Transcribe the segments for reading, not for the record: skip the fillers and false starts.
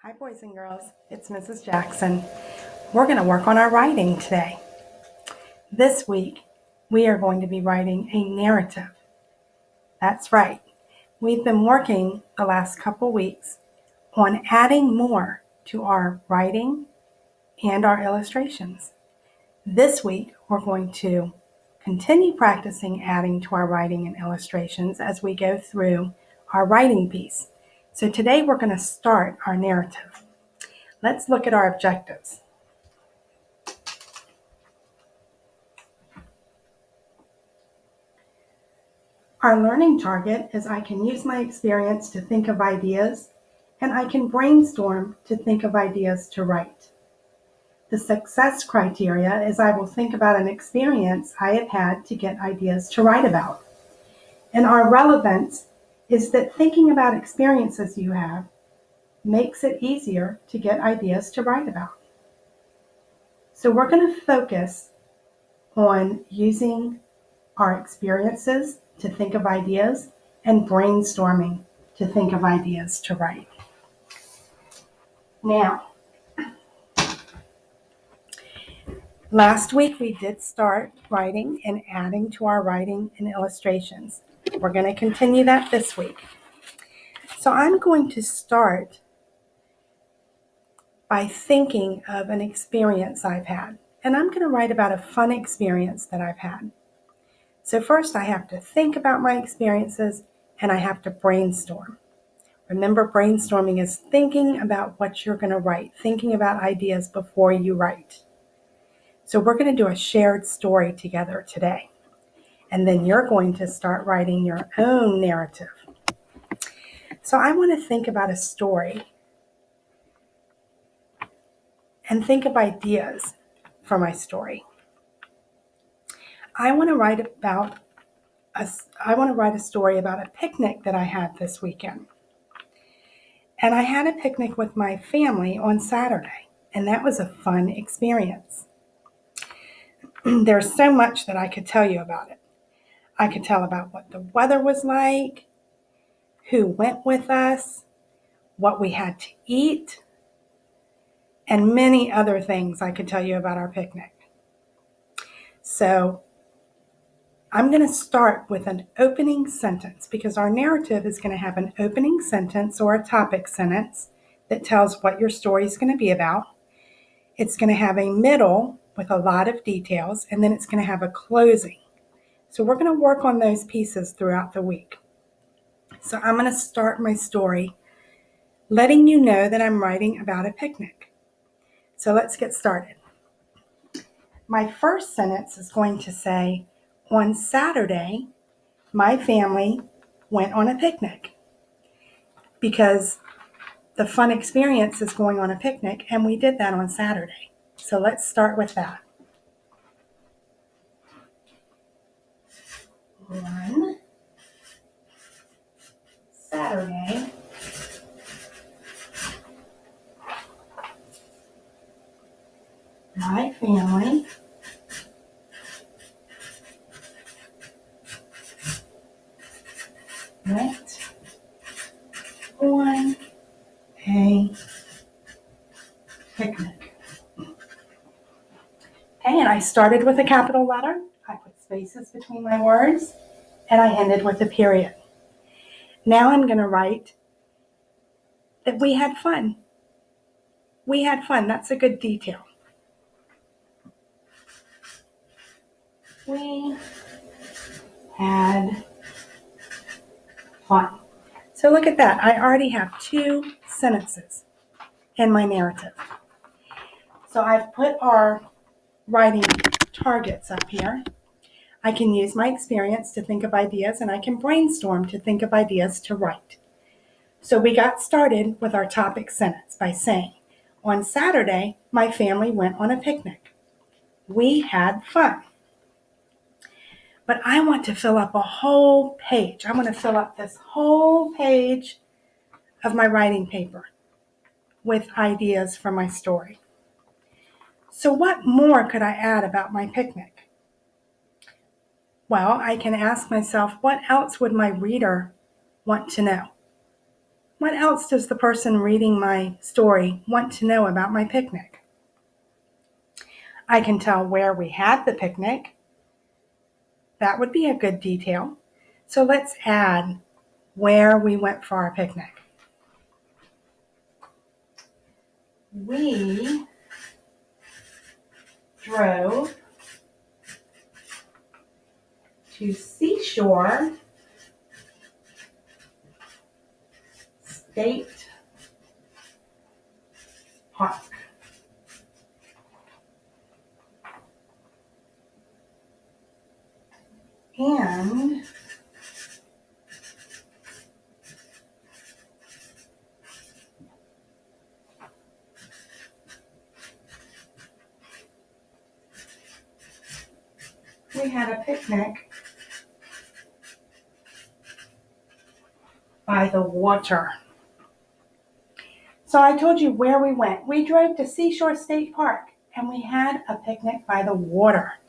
Hi, boys and girls. It's Mrs. Jackson. We're going to work on our writing today. This week, we are going to be writing a narrative. That's right. We've been working the last couple weeks on adding more to our writing and our illustrations. This week, we're going to continue practicing adding to our writing and illustrations as we go through our writing piece. So today, we're going to start our narrative. Let's look at our objectives. Our learning target is I can use my experience to think of ideas, and I can brainstorm to think of ideas to write. The success criteria is I will think about an experience I have had to get ideas to write about. And our relevance is that thinking about experiences you have makes it easier to get ideas to write about. So we're going to focus on using our experiences to think of ideas and brainstorming to think of ideas to write. Now, last week we did start writing and adding to our writing and illustrations. We're going to continue that this week. So I'm going to start by thinking of an experience I've had. And I'm going to write about a fun experience that I've had. So first I have to think about my experiences and I have to brainstorm. Remember, brainstorming is thinking about what you're going to write, thinking about ideas before you write. So we're going to do a shared story together today. And then you're going to start writing your own narrative. So I want to think about a story and think of ideas for my story. I want to write a story about a picnic that I had this weekend. And I had a picnic with my family on Saturday, and that was a fun experience. There's so much that I could tell you about it. I could tell about what the weather was like, who went with us, what we had to eat, and many other things I could tell you about our picnic. So I'm going to start with an opening sentence because our narrative is going to have an opening sentence or a topic sentence that tells what your story is going to be about. It's going to have a middle with a lot of details, and then it's going to have a closing. So we're going to work on those pieces throughout the week. So I'm going to start my story letting you know that I'm writing about a picnic. So let's get started. My first sentence is going to say, on Saturday, my family went on a picnic because the fun experience is going on a picnic, and we did that on Saturday. So let's start with that. On Saturday, my family went on a picnic. Okay, and I started with a capital letter. I put spaces between my words, and I ended with a period. Now I'm going to write that we had fun. We had fun. That's a good detail. We had fun. So look at that. I already have 2 sentences in my narrative. So I've put our writing targets up here. I can use my experience to think of ideas, and I can brainstorm to think of ideas to write. So we got started with our topic sentence by saying, on Saturday, my family went on a picnic. We had fun. But I want to fill up a whole page. I want to fill up this whole page of my writing paper with ideas for my story. So what more could I add about my picnic? Well, I can ask myself, what else would my reader want to know? What else does the person reading my story want to know about my picnic? I can tell where we had the picnic. That would be a good detail. So let's add where we went for our picnic. We drove to Seashore State Park. And we had a picnic by the water. So I told you where we went. We drove to Seashore State Park and we had a picnic by the water.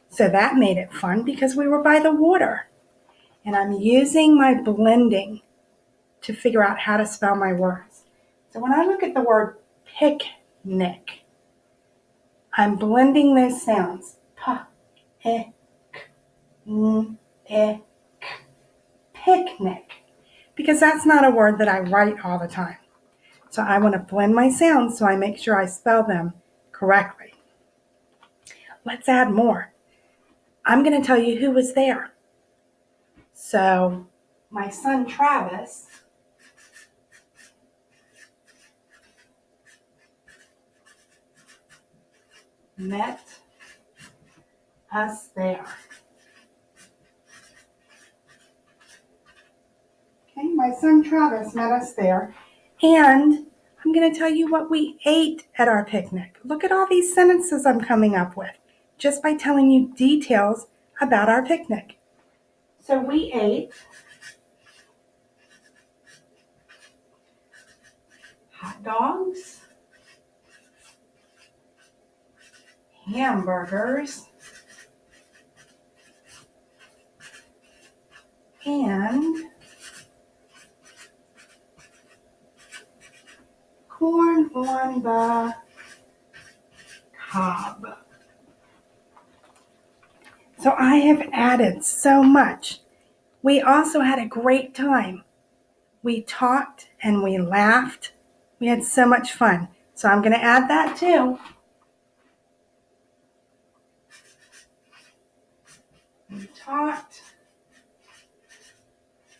So that made it fun because we were by the water. And I'm using my blending to figure out how to spell my words. So when I look at the word picnic, I'm blending those sounds. P, n, k. Picnic. Because that's not a word that I write all the time. So I want to blend my sounds so I make sure I spell them correctly. Let's add more. I'm going to tell you who was there. So my son Travis met us there. Okay, my son Travis met us there. And I'm going to tell you what we ate at our picnic. Look at all these sentences I'm coming up with just by telling you details about our picnic. So we ate hot dogs, hamburgers, and corn on the cob. So I have added so much. We also had a great time. We talked and we laughed. We had so much fun. So I'm going to add that too. We talked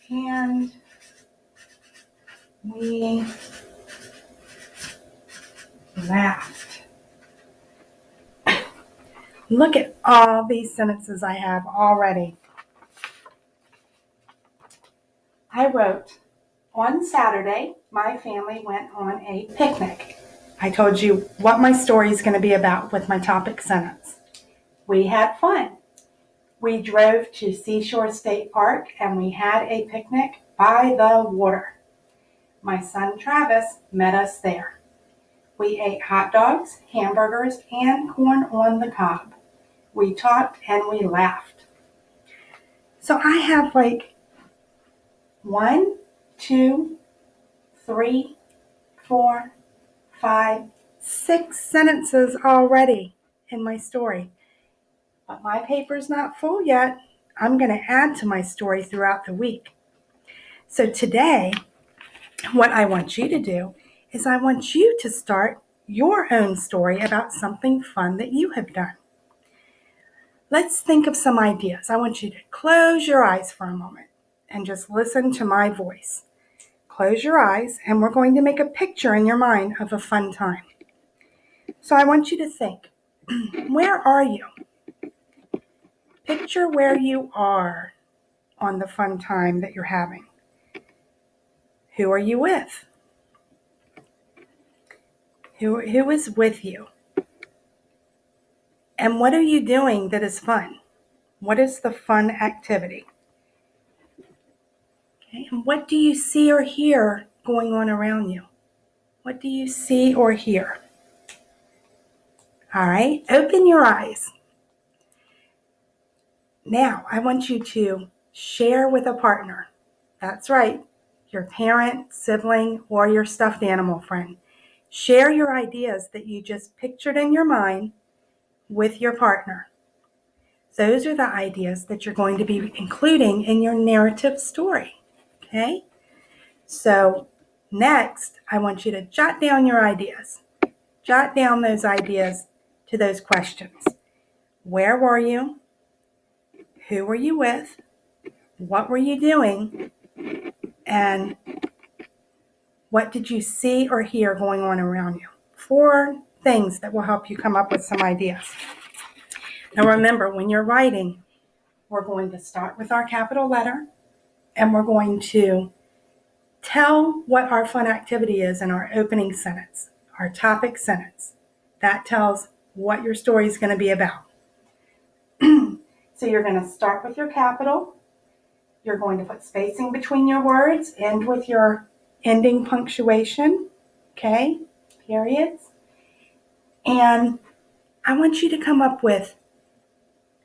and we laughed. Look at all these sentences I have already. I wrote, on Saturday, my family went on a picnic. I told you what my story is going to be about with my topic sentence. We had fun. We drove to Seashore State Park and we had a picnic by the water. My son Travis met us there. We ate hot dogs, hamburgers, and corn on the cob. We talked and we laughed. So I have like 1, 2, 3, 4, 5, 6 sentences already in my story. But my paper's not full yet. I'm going to add to my story throughout the week. So today, what I want you to do is I want you to start your own story about something fun that you have done. Let's think of some ideas. I want you to close your eyes for a moment and just listen to my voice. Close your eyes and we're going to make a picture in your mind of a fun time. So I want you to think, where are you? Picture where you are on the fun time that you're having. Who are you with? Who is with you? And what are you doing that is fun? What is the fun activity? Okay, and what do you see or hear going on around you? What do you see or hear? All right, open your eyes. Now, I want you to share with a partner. That's right. your parent, sibling, or your stuffed animal friend. Share your ideas that you just pictured in your mind with your partner. Those are the ideas that you're going to be including in your narrative story. Okay? So next, I want you to jot down your ideas. Jot down those ideas to those questions. Where were you? Who were you with? What were you doing? And what did you see or hear going on around you? 4 things that will help you come up with some ideas. Now remember, when you're writing, we're going to start with our capital letter, and we're going to tell what our fun activity is in our opening sentence, our topic sentence. That tells what your story is going to be about. So you're going to start with your capital. You're going to put spacing between your words, end with your ending punctuation, okay, periods. And I want you to come up with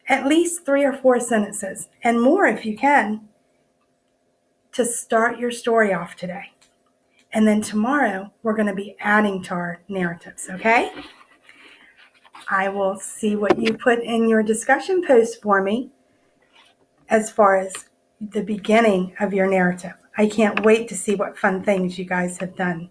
at least 3 or 4 sentences, and more if you can, to start your story off today. And then tomorrow, we're going to be adding to our narratives, okay? I will see what you put in your discussion post for me as far as the beginning of your narrative. I can't wait to see what fun things you guys have done